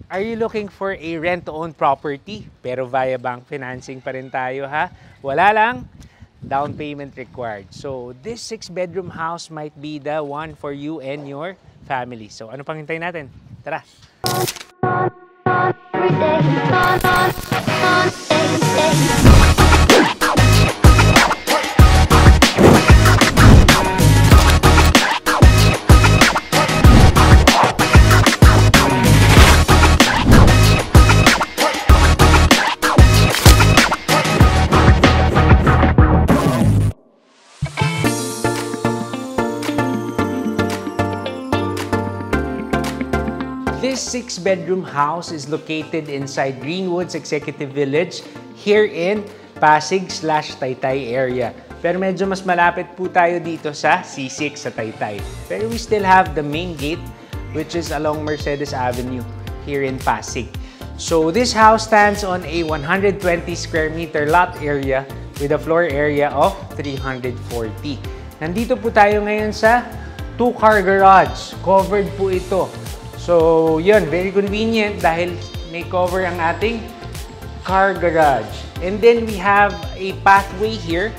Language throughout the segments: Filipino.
Are you looking for a rent-to-own property? Pero via bank financing pa rin tayo ha? Wala lang, down payment required. So this 6-bedroom house might be the one for you and your family. So ano pang hintayin natin? Tara! This 6-bedroom house is located inside Greenwoods Executive Village here in Pasig/Taytay area. Pero medyo mas malapit po tayo dito sa C6 sa Taytay. Pero we still have the main gate which is along Mercedes Avenue here in Pasig. So this house stands on a 120 square meter lot area with a floor area of 340. Nandito po tayo ngayon sa 2-car garage. Covered po ito. So, yun, very convenient dahil may cover ang ating car garage. And then we have a pathway here,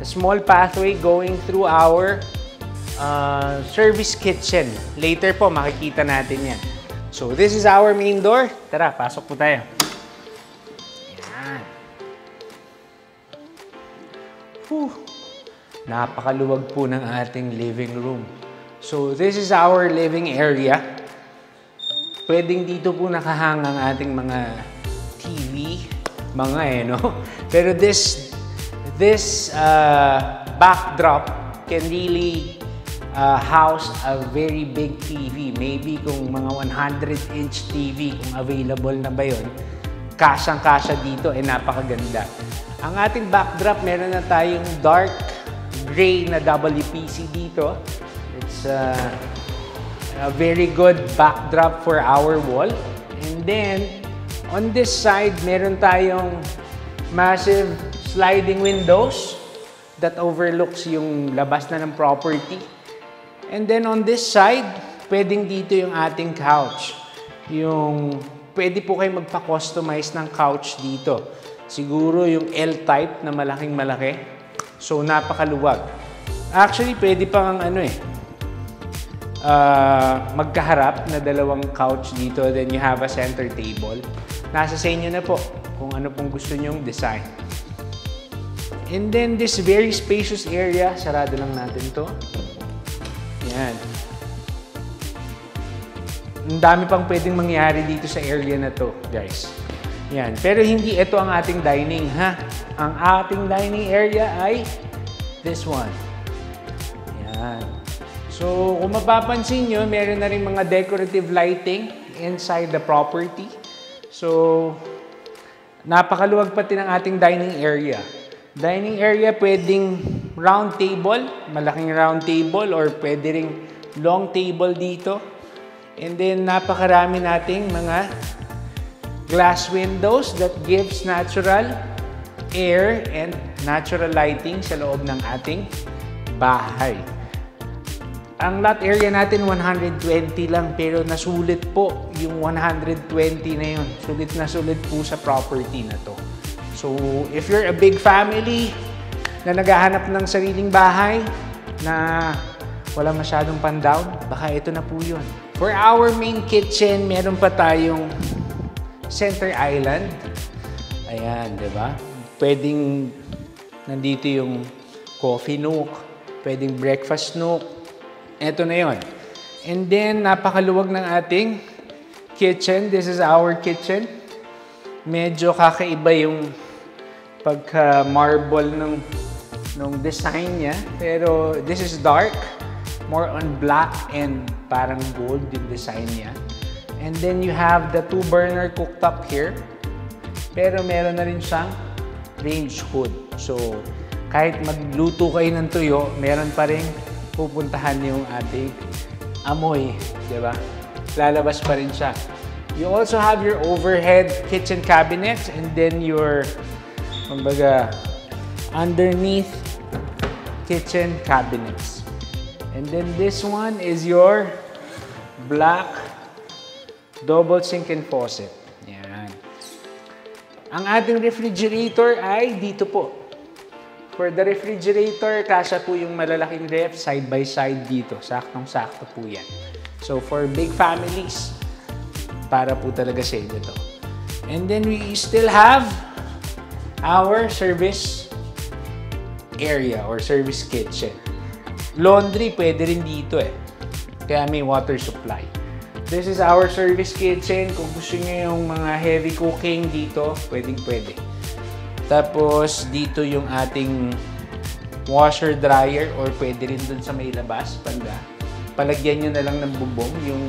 a small pathway going through our service kitchen. Later po, makikita natin yan. So, this is our main door. Tara, pasok po tayo. Yan. Napakaluwag po ng ating living room. So, this is our living area. Pwedeng dito po nakahang ang ating mga TV, no? Pero this backdrop can really house a very big TV. Maybe kung mga 100-inch TV, kung available na ba yun, kasyang-kasya dito, napakaganda. Ang ating backdrop, meron na tayong dark gray na WPC dito. It's a very good backdrop for our wall. And then, on this side, meron tayong massive sliding windows that overlooks yung labas na ng property. And then on this side, pwedeng dito yung ating couch. Pwede po kayo magpa-customize ng couch dito. Siguro yung L-type na malaking-malaki. So, napakaluwag. Actually, pwede pang magkaharap na dalawang couch dito, then you have a center table. Nasa sa inyo na po kung ano pong gusto nyong design. And then this very spacious area, sarado lang natin to. Yan. Ang dami pang pwedeng mangyari dito sa area na to, guys. Yan. Pero hindi ito ang ating dining, ha? Ang ating dining area ay this one. Yan. So, kung mapapansin nyo, meron na rin mga decorative lighting inside the property. So, napakaluwag pati ng ating dining area. Dining area, pwedeng round table, malaking round table, or pwede ring long table dito. And then, napakarami nating mga glass windows that gives natural air and natural lighting sa loob ng ating bahay. Ang lot area natin 120 lang, pero nasulit po yung 120 na yun. Sulit po sa property na to. So, if you're a big family na naghahanap ng sariling bahay na wala masyadong pandown, baka ito na po yun. For our main kitchen, meron pa tayong center island. Ayan, di ba? Pwedeng nandito yung coffee nook, pwedeng breakfast nook. Ito na yon. And then, napakaluwag ng ating kitchen. This is our kitchen. Medyo kakaiba yung pagka-marble nung design niya. Pero this is dark. More on black and parang gold yung design niya. And then you have the 2-burner cooktop here. Pero meron na rin siyang range hood. So, kahit magluto kayo ng tuyo, meron pa rin pupuntahan yung ating amoy, di ba? Lalabas pa rin siya. You also have your overhead kitchen cabinets and then your, kumbaga, underneath kitchen cabinets. And then this one is your black Double sink and faucet. Yan. Ang ating refrigerator ay dito po. For the refrigerator, kasya po yung malalaking ref side by side dito. Saktong-sakto po yan. So, for big families, para po talaga sa inyo to. And then, we still have our service area or service kitchen. Laundry, pwede rin dito eh. Kaya may water supply. This is our service kitchen. Kung gusto nyo yung mga heavy cooking dito, pwedeng-pwede. Tapos, dito yung ating washer dryer or pwede rin dun sa may labas, banda. Palagyan nyo na lang ng bubong yung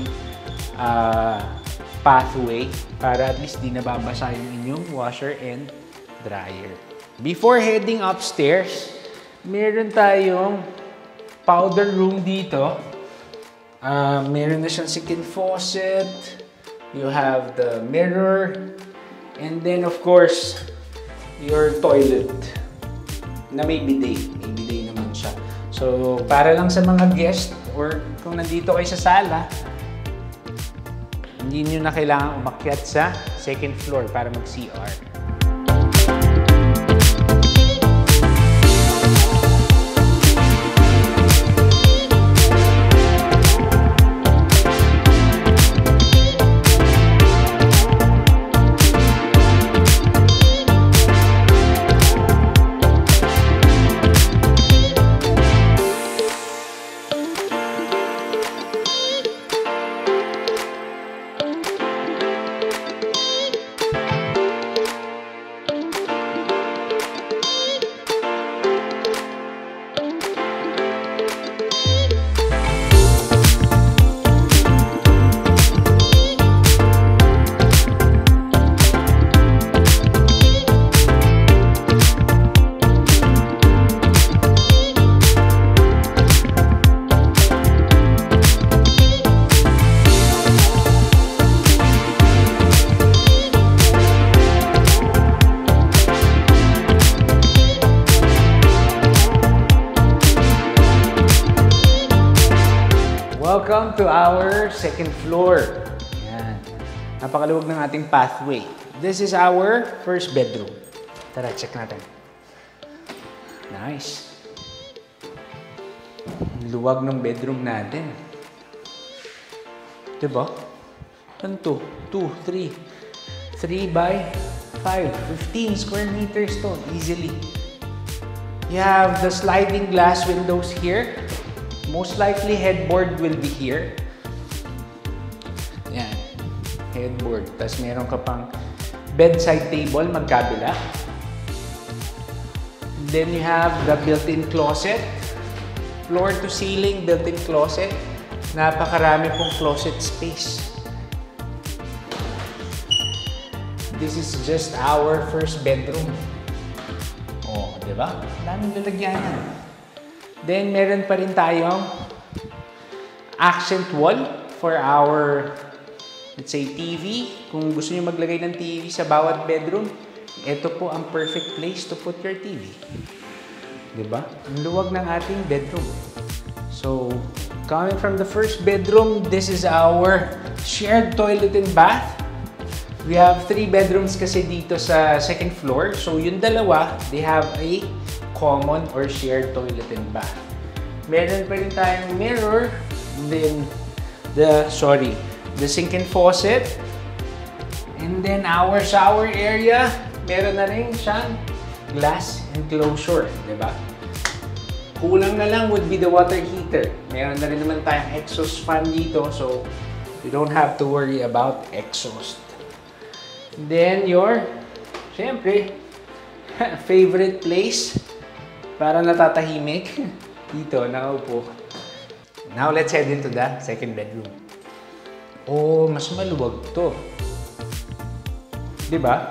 pathway para at least di nababasa yung inyong washer and dryer. Before heading upstairs, meron tayong powder room dito. Meron na siyang sink and faucet. You have the mirror. And then, of course, your toilet na may bidet. May bidet naman siya. So, para lang sa mga guest or kung nandito kayo sa sala, hindi nyo na kailangan umakyat sa second floor para mag-CR. Welcome to our second floor. Yan. Napakaluwag ng ating pathway. This is our first bedroom. Tara, check natin. Nice. Luwag ng bedroom natin. Diba? 1, 2, 3. 3 by 5. 15 square meters to. Easily. You have the sliding glass windows here. Most likely, headboard will be here. Yan. Headboard. Tapos meron ka pang bedside table, magkabila. Then you have the built-in closet. Floor to ceiling, built-in closet. Napakarami pong closet space. This is just our first bedroom. Oh, di ba? Daming lalagyanan. Then, meron pa rin tayong accent wall for our, let's say, TV. Kung gusto nyo maglagay ng TV sa bawat bedroom, ito po ang perfect place to put your TV. Diba? Ang luwag ng ating bedroom. So, coming from the first bedroom, this is our shared toilet and bath. We have 3 bedrooms kasi dito sa second floor. So, yung dalawa, they have a common or shared toilet and bath. Meron pa rin tayong mirror, then the sink and faucet, and then our shower area, meron na rin siyang glass enclosure, di ba? Kulang na lang would be the water heater. Meron na rin naman tayong exhaust fan dito, so you don't have to worry about exhaust. And then your, syempre, favorite place, para natatahimik. Dito, nakaupo. Now, let's head into the second bedroom. Oh, mas maluwag to. Diba?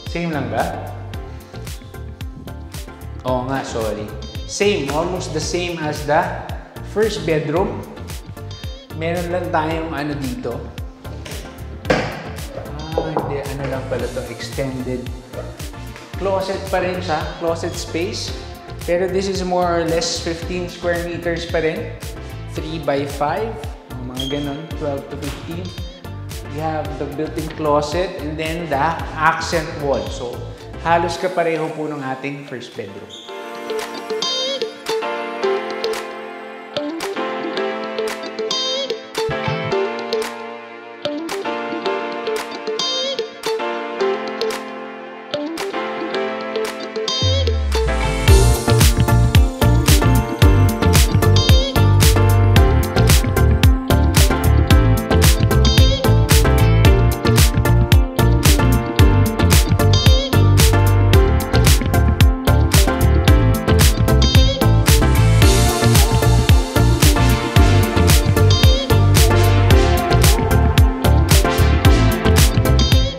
Same lang ba? Oo nga, sorry. Same, almost the same as the first bedroom. Meron lang tayong ano dito. Hindi, ano lang pala to, extended closet pa rin siya, closet space. Pero this is more or less 15 square meters pa rin. 3 by 5, mga ganun, 12 to 15. You have the built-in closet and then the accent wall. So, halos kapareho po ng ating first bedroom.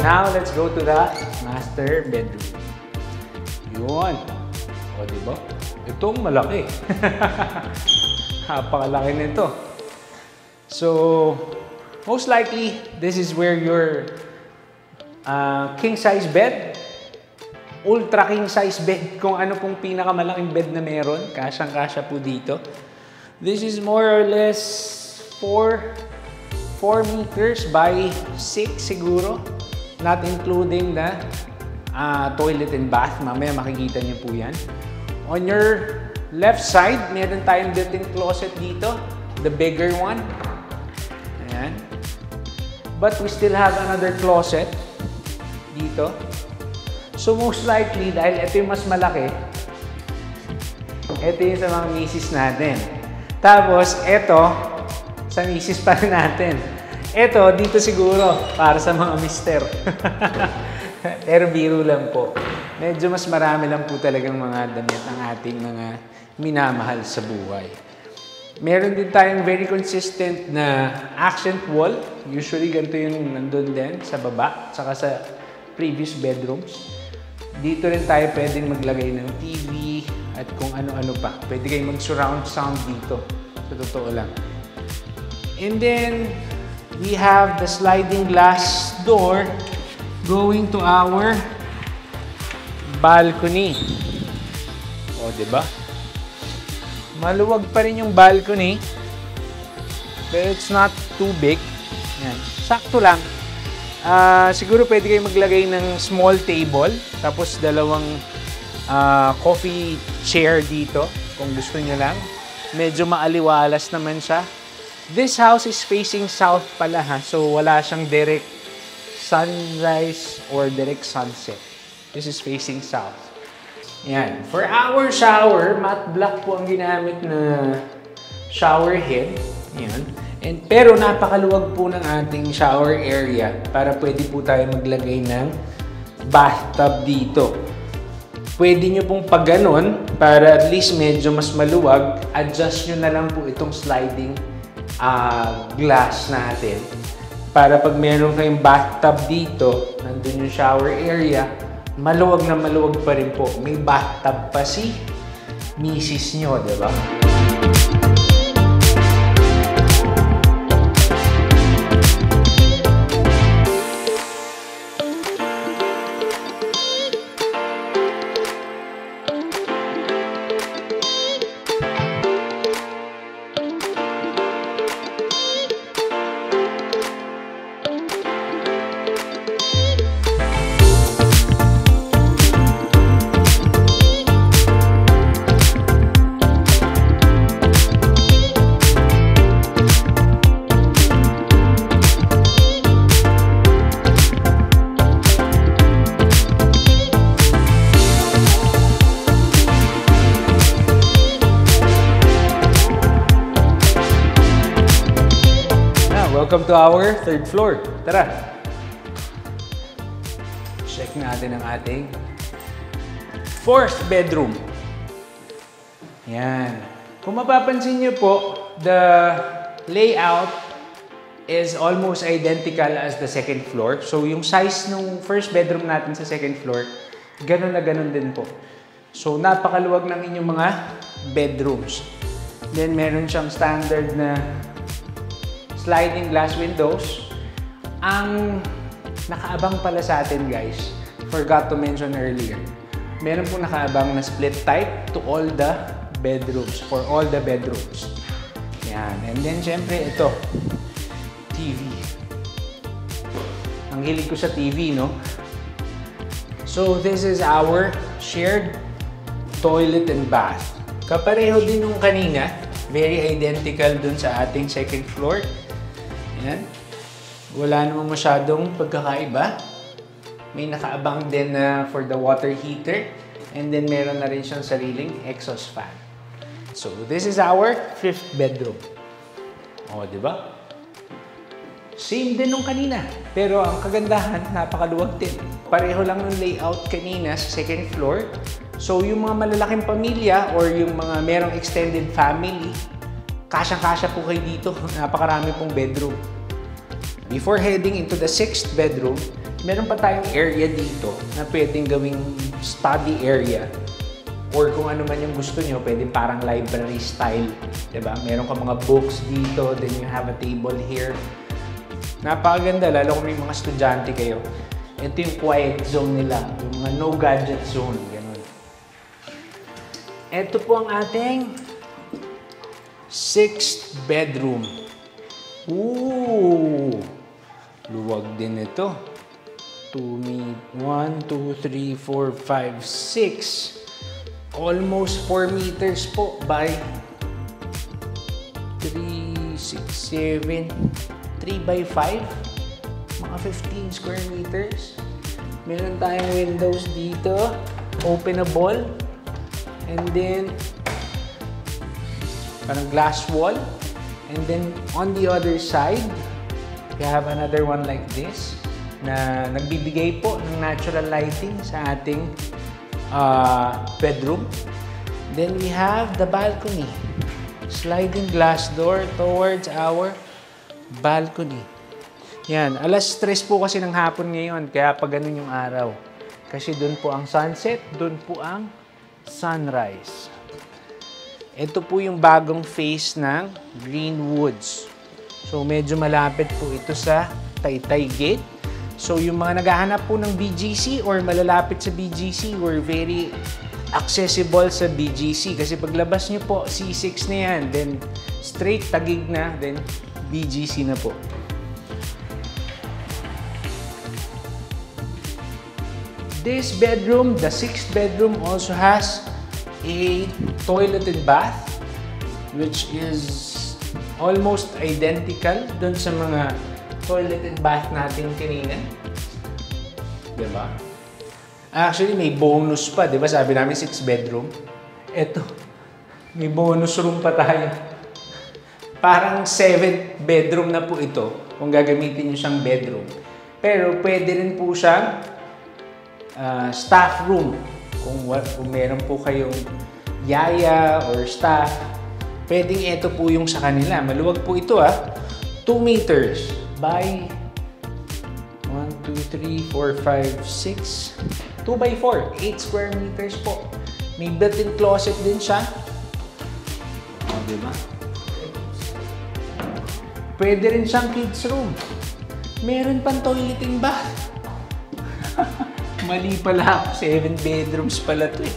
Now, let's go to the master bedroom. Yun. O, diba? Itong malaki. Napakalaki nito. So, most likely, this is where your king-size bed, ultra king-size bed, kung ano pong pinakamalaking bed na meron, kasyang-kasya po dito. This is more or less 4 meters by 6 siguro. Not including the toilet and bath. Mamaya makikita niyo po yan. On your left side, meron tayong built-in closet dito. The bigger one. Ayan. But we still have another closet dito. So most likely, dahil ito yung mas malaki, ito yung sa mga misis natin. Tapos, ito, sa misis pa rin natin. Ito, dito siguro, para sa mga mister. Pero biro lang po. Medyo mas marami lang po talagang mga damit ang ating mga minamahal sa buhay. Meron din tayong very consistent na accent wall. Usually, ganito yung nandun din sa baba, saka sa previous bedrooms. Dito rin tayo pwedeng maglagay ng TV at kung ano-ano pa. Pwede kayong mag-surround sound dito. Sa totoo lang. And then, we have the sliding glass door going to our balcony. O, diba? Maluwag pa rin yung balcony. But it's not too big. Yan. Sakto lang. Siguro pwede kayo maglagay ng small table. Tapos dalawang coffee chair dito. Kung gusto nyo lang. Medyo maaliwalas naman siya. This house is facing south pala ha. So wala siyang direct sunrise or direct sunset. This is facing south. Yan. For our shower, matte black po ang ginamit na shower head. Yan. Pero napakaluwag po ng ating shower area para pwede po tayo maglagay ng bathtub dito. Pwede nyo pong pag ganon para at least medyo mas maluwag, adjust nyo na lang po itong sliding glass natin. Para pag meron kayong bathtub dito, nandun yung shower area, maluwag na maluwag pa rin po. May bathtub pa si misis nyo, diba? Welcome to our third floor. Tara! Check natin ang ating fourth bedroom. Yan. Kung mapapansin nyo po, the layout is almost identical as the second floor. So, yung size ng first bedroom natin sa second floor, ganun na ganun din po. So, napakaluwag ng inyong mga bedrooms. Then, meron siyang standard na sliding glass windows. Ang nakaabang pala sa atin, guys, forgot to mention earlier, meron po nakaabang na split type to all the bedrooms, for all the bedrooms. Yan. And then, syempre, ito, TV. Ang hilig ko sa TV, no? So, this is our shared toilet and bath. Kapareho din nung kanina. Very identical dun sa ating second floor. Ayan. Wala namang masyadong pagkakaiba. May nakaabang din for the water heater. And then meron na rin siyang sariling exhaust fan. So, this is our 5th bedroom. O, di ba? Same din nung kanina. Pero ang kagandahan, napakaluwag din. Pareho lang ng layout kanina sa second floor. So, yung mga malalaking pamilya or yung mga merong extended family, kasyang-kasya po kayo dito. Napakarami pong bedroom. Before heading into the 6th bedroom, meron pa tayong area dito na pwedeng gawing study area. Or kung ano man yung gusto nyo, pwedeng parang library style. Diba? Meron ka mga books dito, then you have a table here. Napakaganda, lalo kung may mga estudyante kayo. Ito yung quiet zone nila, yung mga no gadget zone. Ganun. Ito po ang ating 6th bedroom. Ooh! Luwag din ito. 1, 2, 3, 4, 5, 6. Almost 4 meters po by 3, 6, 7, 3 by 5. Mga 15 square meters. Meron tayong windows dito. Openable. And then, parang glass wall. And then, on the other side, we have another one like this na nagbibigay po ng natural lighting sa ating bedroom. Then we have the balcony. Sliding glass door towards our balcony. Yan, alas 3 po kasi ng hapon ngayon, kaya pa ganun yung araw. Kasi doon po ang sunset, doon po ang sunrise. Ito po yung bagong face ng Greenwoods. So medyo malapit po ito sa Taytay Gate. So yung mga naghahanap po ng BGC or malalapit sa BGC, we're very accessible sa BGC. Kasi paglabas nyo po, C6 na yan. Then straight Taguig na, then BGC na po. This bedroom, the 6th bedroom, also has a toilet and bath, which is almost identical dun sa mga toilet and bath natin kanina. Diba? Actually, may bonus pa. Diba? Sabi namin 6 bedroom. Eto, may bonus room pa tayo. Parang 7th bedroom na po ito kung gagamitin nyo siyang bedroom. Pero pwede rin po siyang staff room. Kung meron po kayong yaya or staff, pwedeng ito po yung sa kanila. Maluwag po ito 2 meters by 1, 2, 3, 4, 5, 6, 2 by 4, 8 square meters po. May built-in closet din siya. O, diba? Pwede rin siyang kids room. Meron pang toilet and bath. Mali pala ako. 7 bedrooms pala ito eh.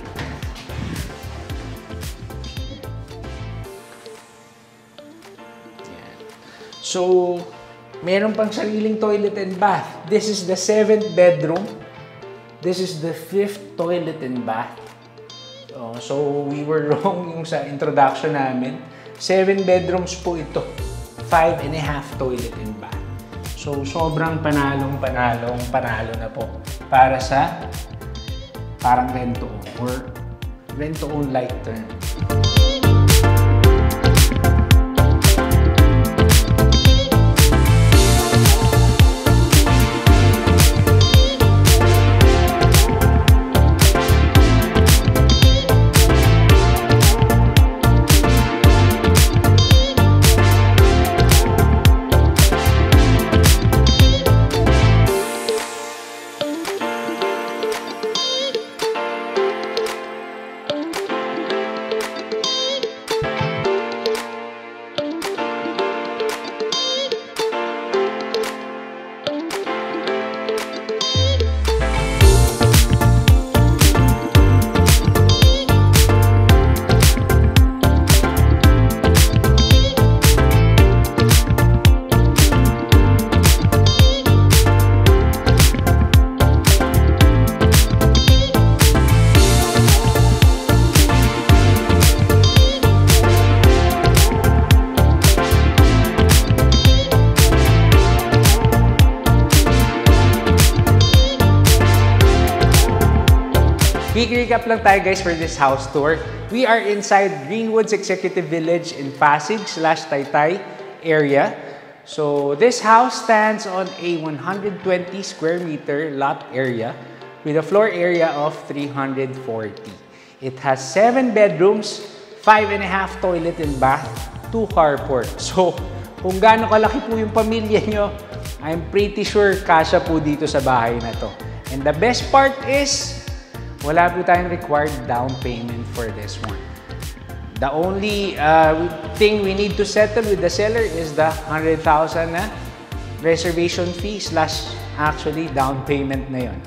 So, meron pang sariling toilet and bath. This is the 7th bedroom. This is the 5th toilet and bath. So, we were wrong yung sa introduction namin. 7 bedrooms po ito. 5.5 toilet and bath. So, sobrang panalo na po para sa parang rent-to-own or rent-to-own like term. quick recap lang tayo guys for this house tour. We are inside Greenwoods Executive Village in Pasig/Taytay area. So this house stands on a 120 square meter lot area with a floor area of 340. It has 7 bedrooms, 5.5 toilet and bath, 2 carport. So kung gaano kalaki po yung pamilya nyo, I'm pretty sure kasya po dito sa bahay na to. And the best part is, wala po tayong required down payment for this one. The only thing we need to settle with the seller is the 100,000 na reservation fee / actually down payment na yon.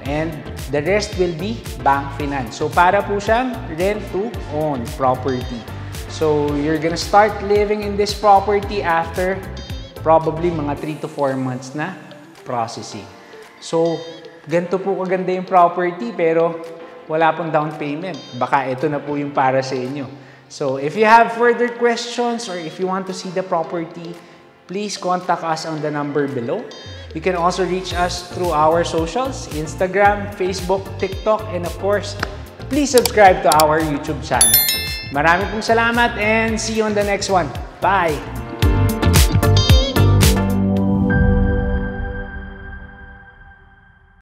And the rest will be bank finance. So para po siyang rent to own property. So you're gonna start living in this property after probably mga 3 to 4 months na processing. So ganito po kaganda yung property pero wala pong down payment. Baka ito na po yung para sa inyo. So if you have further questions or if you want to see the property, please contact us on the number below. You can also reach us through our socials, Instagram, Facebook, TikTok, and of course, please subscribe to our YouTube channel. Maraming pong salamat and see you on the next one. Bye!